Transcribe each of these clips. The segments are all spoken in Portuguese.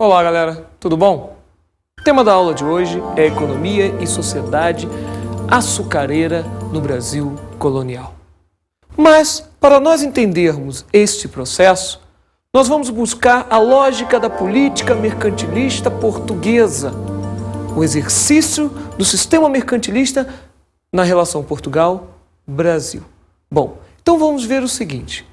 Olá, galera, tudo bom? O tema da aula de hoje é Economia e Sociedade Açucareira no Brasil Colonial. Mas, para nós entendermos este processo, nós vamos buscar a lógica da política mercantilista portuguesa, o exercício do sistema mercantilista na relação Portugal-Brasil. Bom, então vamos ver o seguinte.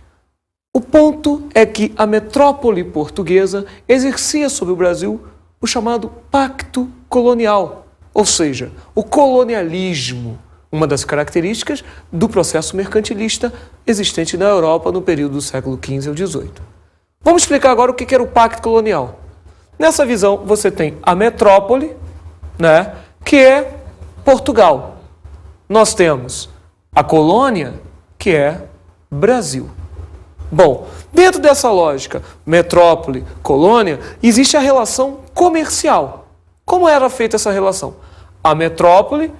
O ponto é que a metrópole portuguesa exercia sobre o Brasil o chamado Pacto Colonial, ou seja, o colonialismo, uma das características do processo mercantilista existente na Europa no período do século XV ao XVIII. Vamos explicar agora o que era o Pacto Colonial. Nessa visão, você tem a metrópole, que é Portugal. Nós temos a colônia, que é Brasil. Bom, dentro dessa lógica, metrópole, colônia, existe a relação comercial. Como era feita essa relação? A metrópole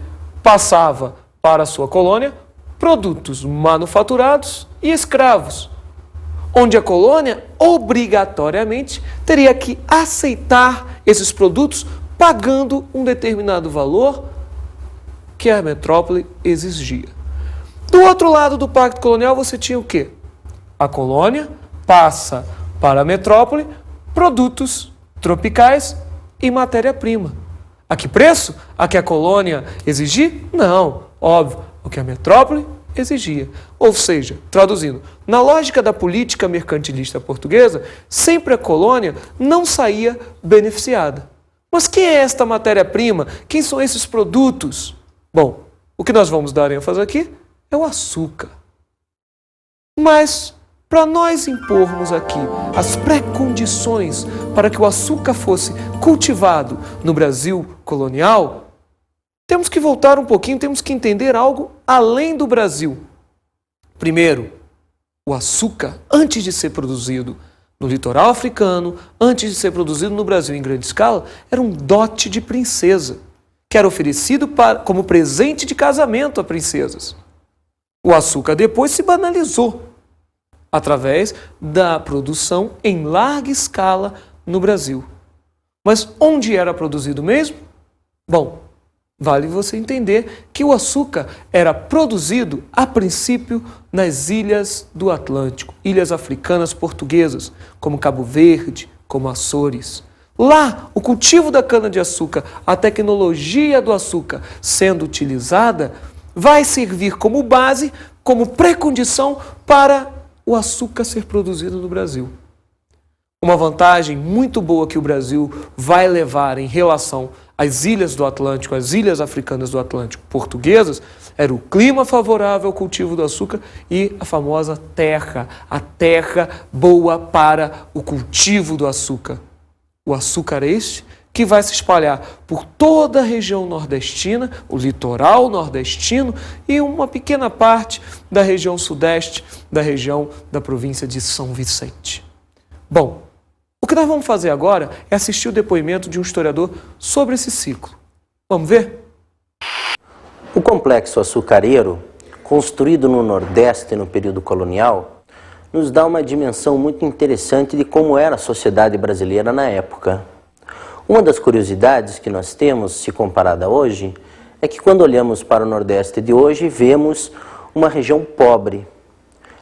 passava para a sua colônia produtos manufaturados e escravos, onde a colônia obrigatoriamente teria que aceitar esses produtos pagando um determinado valor que a metrópole exigia. Do outro lado do Pacto Colonial você tinha o quê? A colônia passa para a metrópole produtos tropicais e matéria-prima. A que preço? A que a colônia exigia? Não, óbvio, o que a metrópole exigia. Ou seja, traduzindo, na lógica da política mercantilista portuguesa, sempre a colônia não saía beneficiada. Mas quem é esta matéria-prima? Quem são esses produtos? Bom, o que nós vamos dar ênfase aqui é o açúcar. Mas, para nós impormos aqui as pré-condições para que o açúcar fosse cultivado no Brasil colonial, temos que voltar um pouquinho, temos que entender algo além do Brasil. Primeiro, o açúcar, antes de ser produzido no litoral africano, antes de ser produzido no Brasil em grande escala, era um dote de princesa, que era oferecido como presente de casamento a princesas. O açúcar depois se banalizou através da produção em larga escala no Brasil. Mas onde era produzido mesmo? Bom, vale você entender que o açúcar era produzido, a princípio, nas ilhas do Atlântico, ilhas africanas portuguesas, como Cabo Verde, como Açores. Lá, o cultivo da cana-de-açúcar, a tecnologia do açúcar sendo utilizada, vai servir como base, como pré-condição para o açúcar ser produzido no Brasil. Uma vantagem muito boa que o Brasil vai levar em relação às ilhas do Atlântico, às ilhas africanas do Atlântico portuguesas, era o clima favorável ao cultivo do açúcar e a famosa terra, a terra boa para o cultivo do açúcar. O açúcar este que vai se espalhar por toda a região nordestina, o litoral nordestino e uma pequena parte da região sudeste, da região da província de São Vicente. Bom, o que nós vamos fazer agora é assistir o depoimento de um historiador sobre esse ciclo. Vamos ver? O complexo açucareiro, construído no Nordeste no período colonial, nos dá uma dimensão muito interessante de como era a sociedade brasileira na época. Uma das curiosidades que nós temos, se comparada a hoje, é que quando olhamos para o Nordeste de hoje, vemos uma região pobre.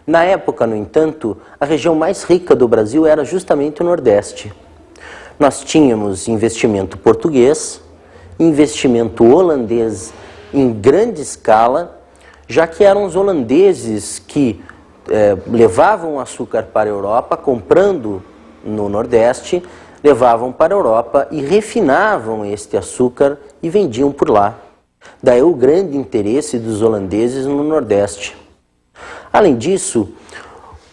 Na época, no entanto, a região mais rica do Brasil era justamente o Nordeste. Nós tínhamos investimento português, investimento holandês em grande escala, já que eram os holandeses que levavam açúcar para a Europa, comprando no Nordeste, levavam para a Europa e refinavam este açúcar e vendiam por lá. Daí o grande interesse dos holandeses no Nordeste. Além disso,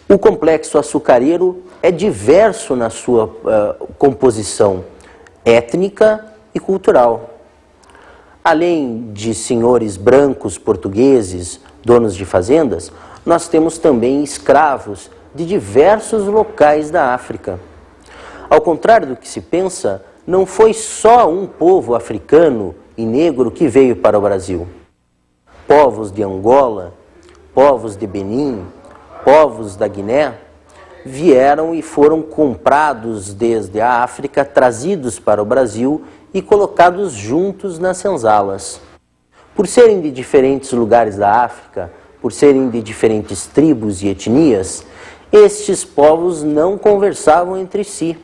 o complexo açucareiro é diverso na sua composição étnica e cultural. Além de senhores brancos portugueses, donos de fazendas, nós temos também escravos de diversos locais da África. Ao contrário do que se pensa, não foi só um povo africano e negro que veio para o Brasil. Povos de Angola, povos de Benin, povos da Guiné vieram e foram comprados desde a África, trazidos para o Brasil e colocados juntos nas senzalas. Por serem de diferentes lugares da África, por serem de diferentes tribos e etnias, estes povos não conversavam entre si,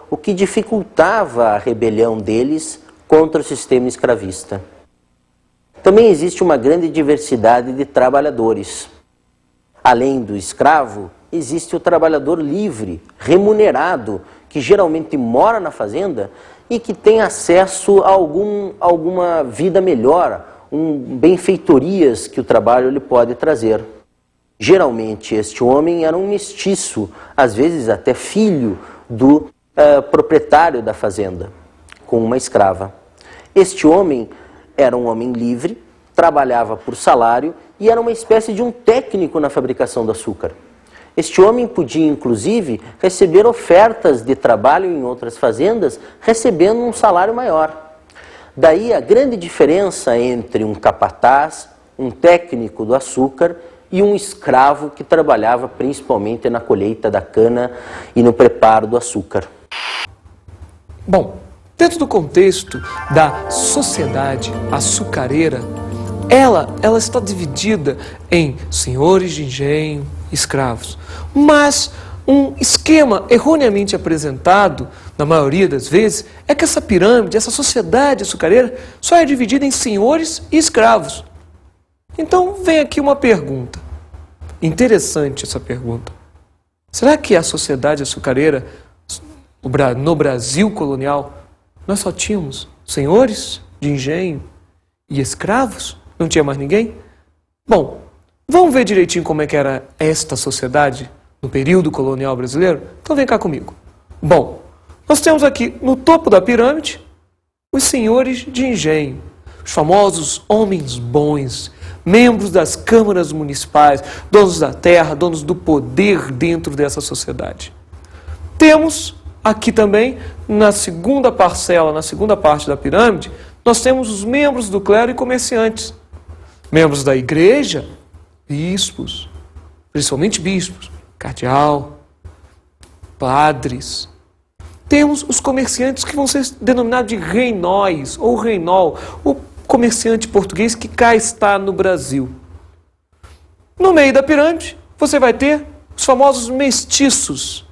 o que dificultava a rebelião deles contra o sistema escravista. Também existe uma grande diversidade de trabalhadores. Além do escravo, existe o trabalhador livre, remunerado, que geralmente mora na fazenda e que tem acesso a alguma vida melhor, benfeitorias que o trabalho lhe pode trazer. Geralmente este homem era um mestiço, às vezes até filho do proprietário da fazenda, com uma escrava. Este homem era um homem livre, trabalhava por salário e era uma espécie de um técnico na fabricação do açúcar. Este homem podia, inclusive, receber ofertas de trabalho em outras fazendas, recebendo um salário maior. Daí a grande diferença entre um capataz, um técnico do açúcar e um escravo que trabalhava principalmente na colheita da cana e no preparo do açúcar. Bom, dentro do contexto da sociedade açucareira, ela está dividida em senhores de engenho e escravos. Mas um esquema erroneamente apresentado, na maioria das vezes, é que essa pirâmide, essa sociedade açucareira, só é dividida em senhores e escravos. Então vem aqui uma pergunta. Interessante essa pergunta. Será que a sociedade açucareira, no Brasil colonial, nós só tínhamos senhores de engenho e escravos? Não tinha mais ninguém? Bom, vamos ver direitinho como é que era esta sociedade no período colonial brasileiro? Então vem cá comigo. Bom, nós temos aqui no topo da pirâmide os senhores de engenho, os famosos homens bons, membros das câmaras municipais, donos da terra, donos do poder dentro dessa sociedade. Temos aqui também, na segunda parcela, na segunda parte da pirâmide, nós temos os membros do clero e comerciantes. Membros da igreja, bispos, principalmente bispos, cardeal, padres. Temos os comerciantes que vão ser denominados de reinóis ou reinol, o comerciante português que cá está no Brasil. No meio da pirâmide, você vai ter os famosos mestiços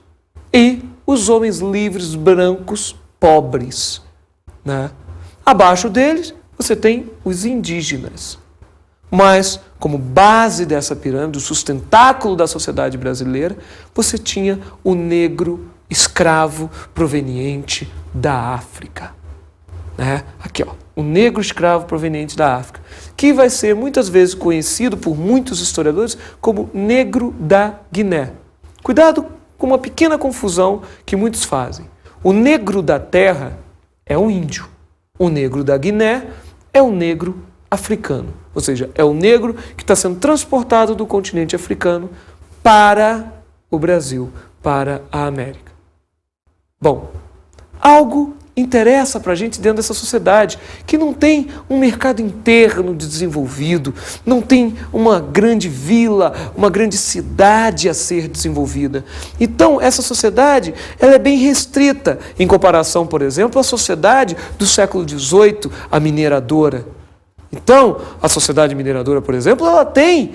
e os homens livres, brancos, pobres, né? Abaixo deles, você tem os indígenas. Mas, como base dessa pirâmide, o sustentáculo da sociedade brasileira, você tinha o negro escravo proveniente da África. Né? Aqui, ó, o negro escravo proveniente da África, que vai ser muitas vezes conhecido por muitos historiadores como negro da Guiné. Cuidado com uma pequena confusão que muitos fazem. O negro da terra é um índio. O negro da Guiné é um negro africano. Ou seja, é o negro que está sendo transportado do continente africano para o Brasil, para a América. Bom, algo interessa para a gente dentro dessa sociedade, que não tem um mercado interno desenvolvido, não tem uma grande vila, uma grande cidade a ser desenvolvida. Então, essa sociedade ela é bem restrita em comparação, por exemplo, à sociedade do século XVIII, a mineradora. Então, a sociedade mineradora, por exemplo, ela tem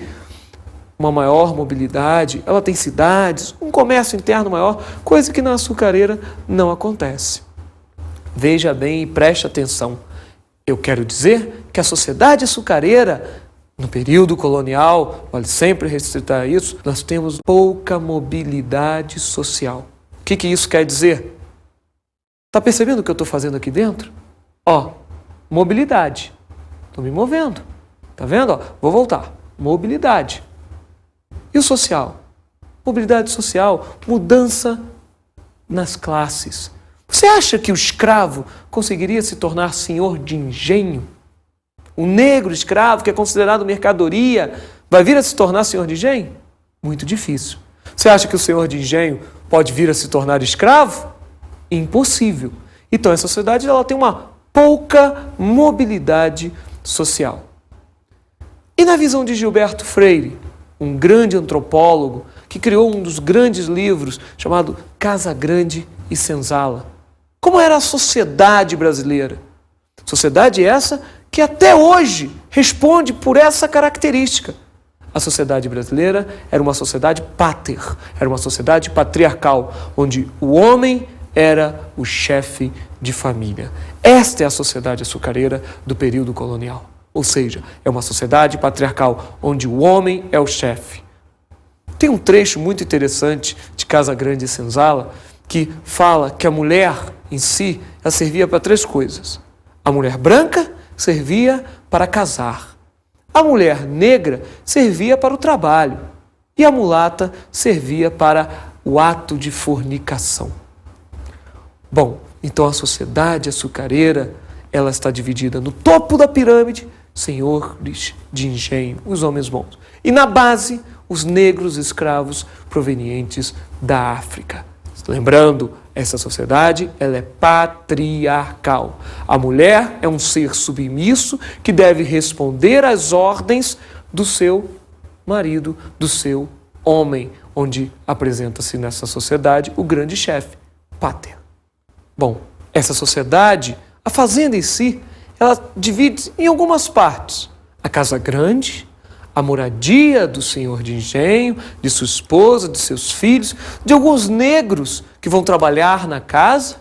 uma maior mobilidade, ela tem cidades, um comércio interno maior, coisa que na açucareira não acontece. Veja bem e preste atenção. Eu quero dizer que a sociedade açucareira, no período colonial, vale sempre restritar isso, nós temos pouca mobilidade social. O que isso quer dizer? Está percebendo o que eu estou fazendo aqui dentro? Ó, mobilidade. Estou me movendo. Tá vendo? Ó, vou voltar. Mobilidade. E o social? Mobilidade social, mudança nas classes. Você acha que o escravo conseguiria se tornar senhor de engenho? O negro escravo, que é considerado mercadoria, vai vir a se tornar senhor de engenho? Muito difícil. Você acha que o senhor de engenho pode vir a se tornar escravo? Impossível. Então, essa sociedade ela tem uma pouca mobilidade social. E na visão de Gilberto Freire, um grande antropólogo que criou um dos grandes livros chamado Casa Grande e Senzala. Como era a sociedade brasileira? Sociedade essa que até hoje responde por essa característica. A sociedade brasileira era uma sociedade pater, era uma sociedade patriarcal, onde o homem era o chefe de família. Esta é a sociedade açucareira do período colonial. Ou seja, é uma sociedade patriarcal, onde o homem é o chefe. Tem um trecho muito interessante de Casa Grande e Senzala que fala que a mulher em si, ela servia para 3 coisas. A mulher branca servia para casar. A mulher negra servia para o trabalho. E a mulata servia para o ato de fornicação. Bom, então a sociedade açucareira, ela está dividida no topo da pirâmide, senhores de engenho, os homens bons. E na base, os negros escravos provenientes da África. Lembrando, essa sociedade, ela é patriarcal. A mulher é um ser submisso que deve responder às ordens do seu marido, do seu homem, onde apresenta-se nessa sociedade o grande chefe, pater. Bom, essa sociedade, a fazenda em si, ela divide em algumas partes. A casa grande, a moradia do senhor de engenho, de sua esposa, de seus filhos, de alguns negros que vão trabalhar na casa,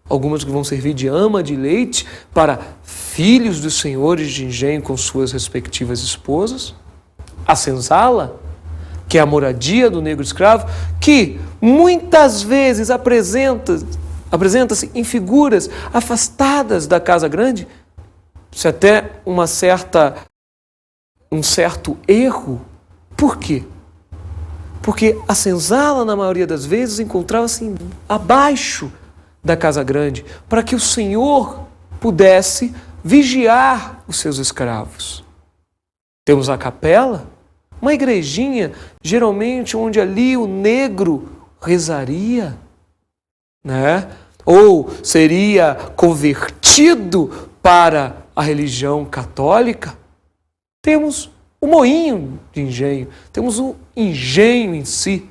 algumas que vão servir de ama de leite para filhos dos senhores de engenho com suas respectivas esposas. A senzala, que é a moradia do negro escravo, que muitas vezes apresenta-se em figuras afastadas da casa grande, isso é até um certo erro. Por quê? Porque a senzala, na maioria das vezes, encontrava-se abaixo da casa grande, para que o senhor pudesse vigiar os seus escravos. Temos a capela, uma igrejinha, geralmente onde ali o negro rezaria, né? Ou seria convertido para a religião católica. Temos o moinho de engenho, temos o engenho em si,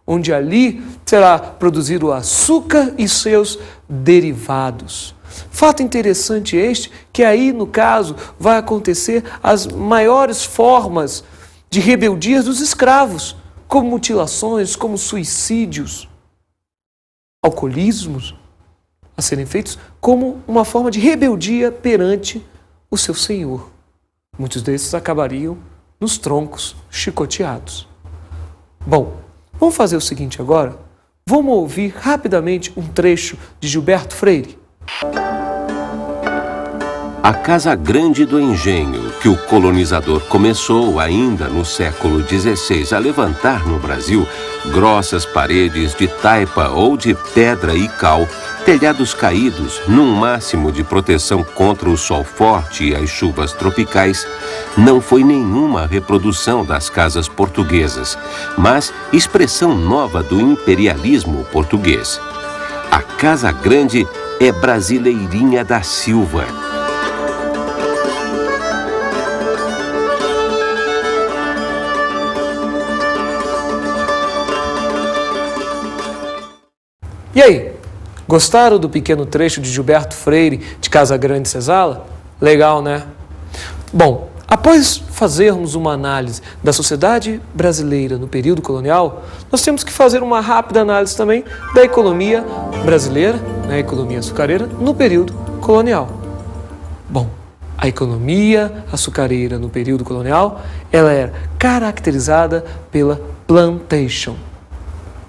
onde ali será produzido o açúcar e seus derivados. Fato interessante este, que aí, no caso, vai acontecer as maiores formas de rebeldia dos escravos, como mutilações, como suicídios, alcoolismos, a serem feitos como uma forma de rebeldia perante o seu senhor. Muitos desses acabariam nos troncos chicoteados. Bom, vamos fazer o seguinte agora. Vamos ouvir rapidamente um trecho de Gilberto Freire. A Casa Grande do Engenho, que o colonizador começou ainda no século XVI a levantar no Brasil, grossas paredes de taipa ou de pedra e cal, telhados caídos, num máximo de proteção contra o sol forte e as chuvas tropicais, não foi nenhuma reprodução das casas portuguesas, mas expressão nova do imperialismo português. A Casa Grande é Brasileirinha da Silva. E aí, gostaram do pequeno trecho de Gilberto Freire de Casa Grande e Senzala? Legal, né? Bom, após fazermos uma análise da sociedade brasileira no período colonial, nós temos que fazer uma rápida análise também da economia brasileira, a economia açucareira, no período colonial. Bom, a economia açucareira no período colonial, ela era caracterizada pela plantation.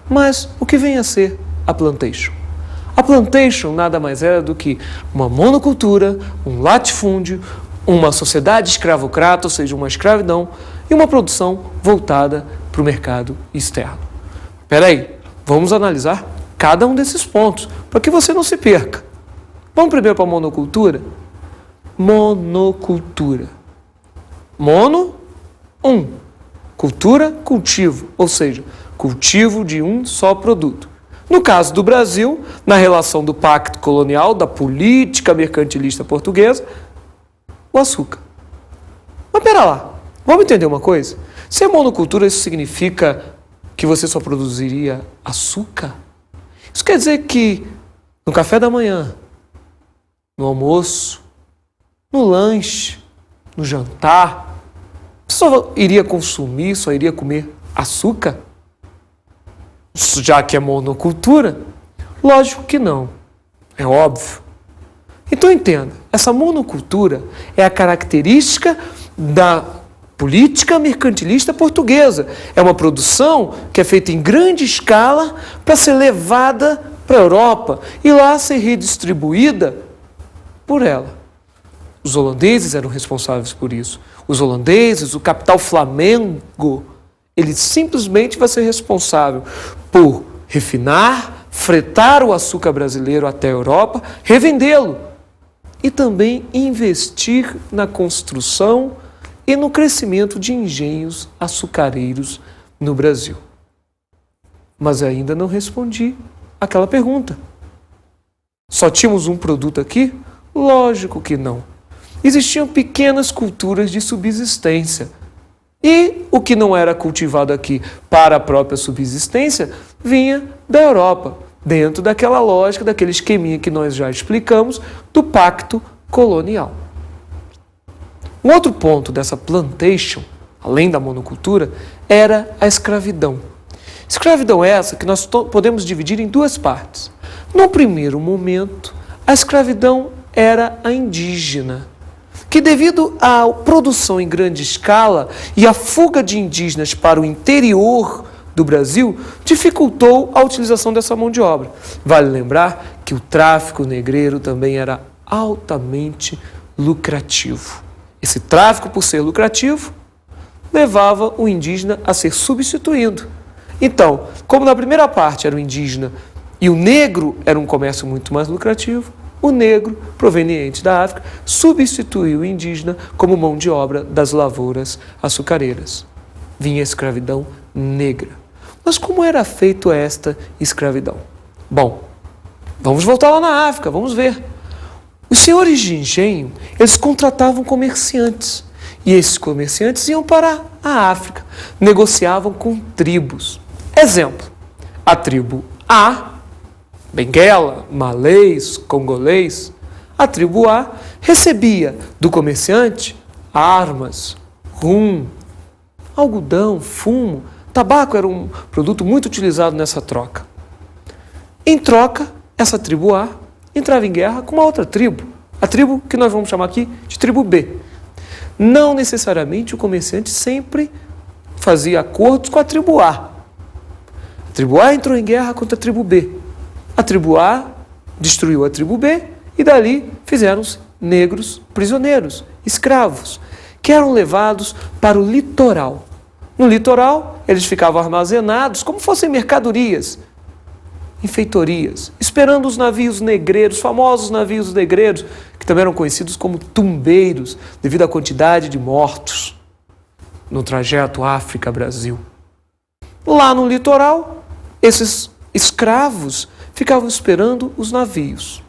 Mas o que vem a ser a plantation? A plantation nada mais era do que uma monocultura, um latifúndio, uma sociedade escravocrata, ou seja, uma escravidão, e uma produção voltada para o mercado externo. Espera aí, vamos analisar cada um desses pontos, para que você não se perca. Vamos primeiro para a monocultura? Monocultura. Mono, cultura, cultivo, ou seja, cultivo de um só produto. No caso do Brasil, na relação do pacto colonial, da política mercantilista portuguesa, o açúcar. Mas pera lá, vamos entender uma coisa? Se é monocultura, isso significa que você só produziria açúcar? Isso quer dizer que no café da manhã, no almoço, no lanche, no jantar, você só iria consumir, só iria comer açúcar? Já que é monocultura? Lógico que não. É óbvio. Então entenda, essa monocultura é a característica da política mercantilista portuguesa. É uma produção que é feita em grande escala para ser levada para a Europa e lá ser redistribuída por ela. Os holandeses eram responsáveis por isso. Os holandeses, o capital Flamengo, ele simplesmente vai ser responsável por refinar, fretar o açúcar brasileiro até a Europa, revendê-lo e também investir na construção e no crescimento de engenhos açucareiros no Brasil. Mas ainda não respondi aquela pergunta. Só tínhamos um produto aqui? Lógico que não. Existiam pequenas culturas de subsistência. E o que não era cultivado aqui para a própria subsistência vinha da Europa, dentro daquela lógica, daquele esqueminha que nós já explicamos, do pacto colonial. Um outro ponto dessa plantation, além da monocultura, era a escravidão. Escravidão essa que nós podemos dividir em duas partes. No primeiro momento, a escravidão era a indígena, que devido à produção em grande escala e à fuga de indígenas para o interior do Brasil, dificultou a utilização dessa mão de obra. Vale lembrar que o tráfico negreiro também era altamente lucrativo. Esse tráfico, por ser lucrativo, levava o indígena a ser substituído. Então, como na primeira parte era o indígena e o negro era um comércio muito mais lucrativo, o negro, proveniente da África, substituiu o indígena como mão de obra das lavouras açucareiras. Vinha a escravidão negra. Mas como era feita esta escravidão? Bom, vamos voltar lá na África, vamos ver. Os senhores de engenho, eles contratavam comerciantes. E esses comerciantes iam para a África, negociavam com tribos. Exemplo, a tribo A, benguela, malês, congolês, a tribo A recebia do comerciante armas, rum, algodão, fumo, tabaco era um produto muito utilizado nessa troca. Em troca, essa tribo A entrava em guerra com uma outra tribo, a tribo que nós vamos chamar aqui de tribo B. Não necessariamente o comerciante sempre fazia acordos com a tribo A. A tribo A entrou em guerra contra a tribo B. A tribo A destruiu a tribo B e dali fizeram-se negros prisioneiros, escravos, que eram levados para o litoral. No litoral, eles ficavam armazenados como fossem mercadorias, em feitorias, esperando os navios negreiros, famosos navios negreiros, que também eram conhecidos como tumbeiros, devido à quantidade de mortos no trajeto África-Brasil. Lá no litoral, esses escravos ficavam esperando os navios.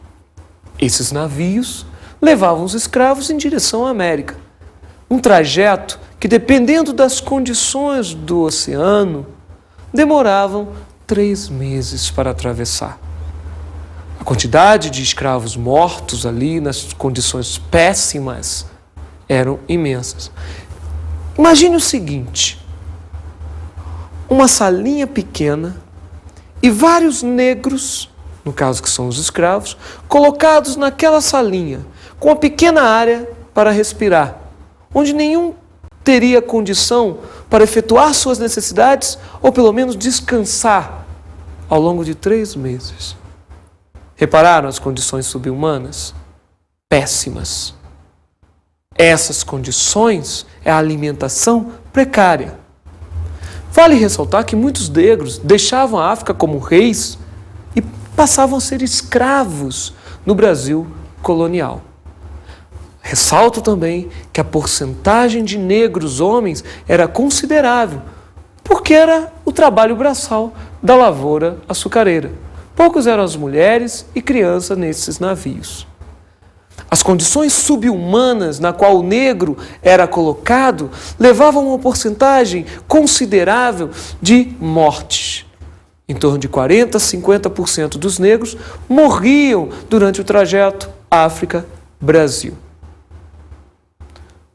Esses navios levavam os escravos em direção à América. Um trajeto que, dependendo das condições do oceano, demoravam 3 meses para atravessar. A quantidade de escravos mortos ali, nas condições péssimas, eram imensas. Imagine o seguinte: uma salinha pequena e vários negros, no caso que são os escravos, colocados naquela salinha, com uma pequena área para respirar, onde nenhum teria condição para efetuar suas necessidades ou pelo menos descansar ao longo de 3 meses. Repararam as condições subhumanas? Péssimas. Essas condições é a alimentação precária. Vale ressaltar que muitos negros deixavam a África como reis e passavam a ser escravos no Brasil colonial. Ressalto também que a porcentagem de negros homens era considerável, porque era o trabalho braçal da lavoura açucareira. Poucos eram as mulheres e crianças nesses navios. As condições subhumanas na qual o negro era colocado levavam a uma porcentagem considerável de mortes. Em torno de 40% a 50% dos negros morriam durante o trajeto África-Brasil.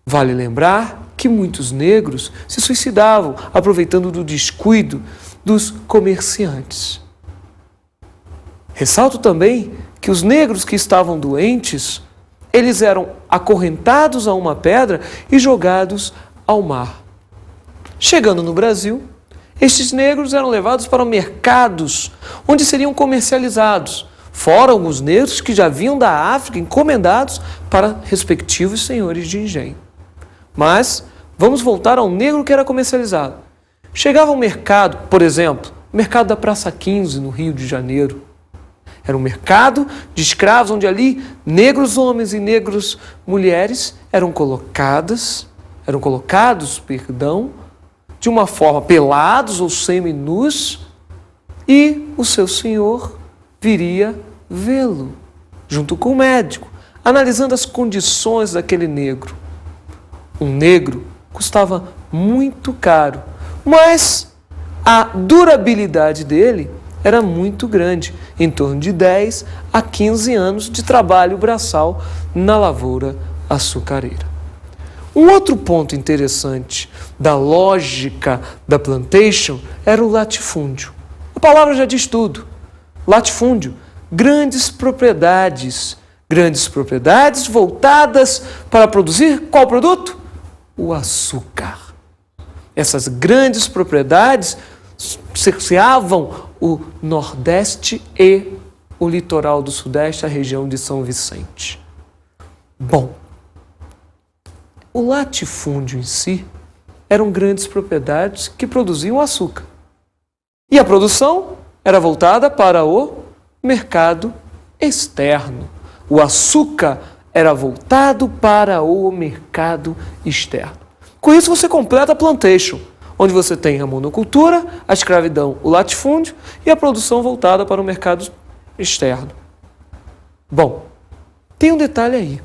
Vale lembrar que muitos negros se suicidavam aproveitando do descuido dos comerciantes. Ressalto também que os negros que estavam doentes, eles eram acorrentados a uma pedra e jogados ao mar. Chegando no Brasil, estes negros eram levados para mercados onde seriam comercializados, fora alguns negros que já vinham da África encomendados para respectivos senhores de engenho. Mas vamos voltar ao negro que era comercializado. Chegava ao mercado, por exemplo, o mercado da Praça 15, no Rio de Janeiro. Era um mercado de escravos, onde ali negros homens e negros mulheres eram colocados, de uma forma pelados ou seminus, e o seu senhor viria vê-lo, junto com o médico, analisando as condições daquele negro. Um negro custava muito caro, mas a durabilidade dele era muito grande, em torno de 10 a 15 anos de trabalho braçal na lavoura açucareira. Um outro ponto interessante da lógica da plantation era o latifúndio. A palavra já diz tudo. Latifúndio, grandes propriedades voltadas para produzir qual produto? O açúcar. Essas grandes propriedades cerceavam o Nordeste e o litoral do Sudeste, a região de São Vicente. Bom, o latifúndio em si eram grandes propriedades que produziam açúcar. E a produção era voltada para o mercado externo. O açúcar era voltado para o mercado externo. Com isso você completa a plantation, onde você tem a monocultura, a escravidão, o latifúndio e a produção voltada para o mercado externo. Bom, tem um detalhe aí.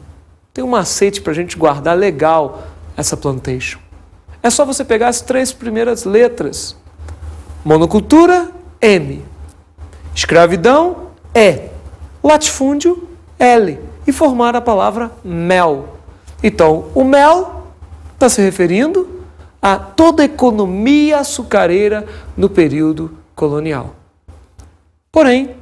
Tem um macete para a gente guardar legal essa plantation. É só você pegar as 3 primeiras letras. Monocultura, M. Escravidão, E. Latifúndio, L. E formar a palavra mel. Então, o mel está se referindo a toda a economia açucareira no período colonial. Porém,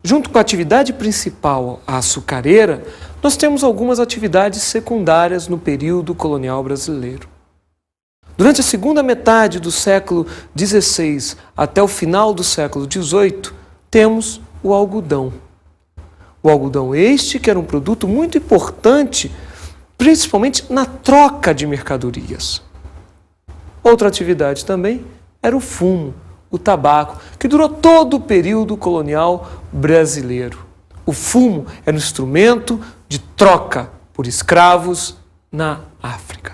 junto com a atividade principal, a açucareira, nós temos algumas atividades secundárias no período colonial brasileiro. Durante a segunda metade do século XVI até o final do século XVIII, temos o algodão. O algodão este que era um produto muito importante, principalmente na troca de mercadorias. Outra atividade também era o fumo, o tabaco, que durou todo o período colonial brasileiro. O fumo era um instrumento de troca por escravos na África.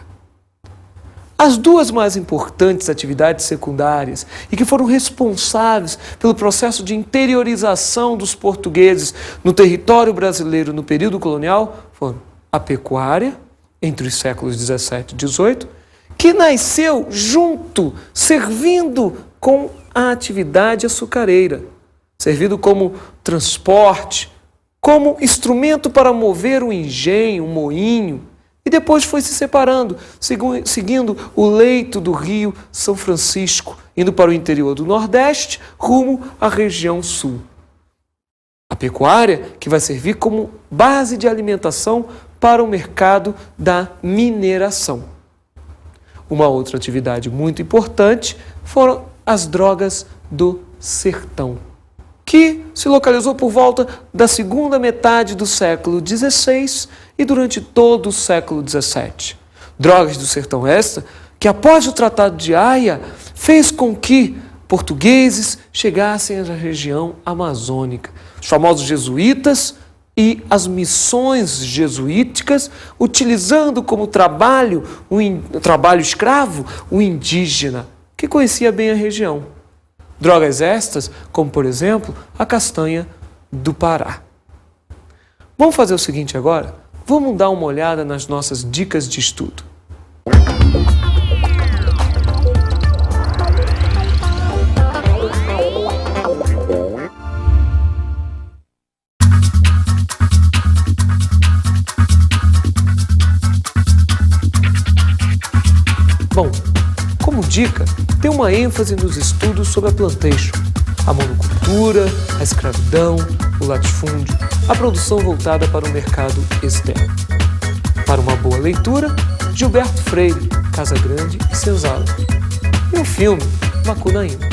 As 2 mais importantes atividades secundárias e que foram responsáveis pelo processo de interiorização dos portugueses no território brasileiro no período colonial foram a pecuária, entre os séculos 17 e 18, que nasceu junto, servindo com a atividade açucareira, servindo como transporte, como instrumento para mover o engenho, o moinho, e depois foi se separando, seguindo o leito do rio São Francisco, indo para o interior do Nordeste, rumo à região sul. A pecuária que vai servir como base de alimentação para o mercado da mineração. Uma outra atividade muito importante foram as drogas do sertão, que se localizou por volta da segunda metade do século XVI e durante todo o século XVII. Drogas do sertão esta que, após o Tratado de Haia, fez com que portugueses chegassem à região amazônica. Os famosos jesuítas e as missões jesuíticas, utilizando como trabalho escravo o indígena, que conhecia bem a região. Drogas estas, como por exemplo, a castanha do Pará. Vamos fazer o seguinte agora? vamos dar uma olhada nas nossas dicas de estudo. Bom, como dica, tem uma ênfase nos estudos sobre a plantation, a monocultura, a escravidão, o latifúndio, a produção voltada para o mercado externo. Para uma boa leitura, Gilberto Freire, Casa Grande e Senzala. E o filme Macunaíma.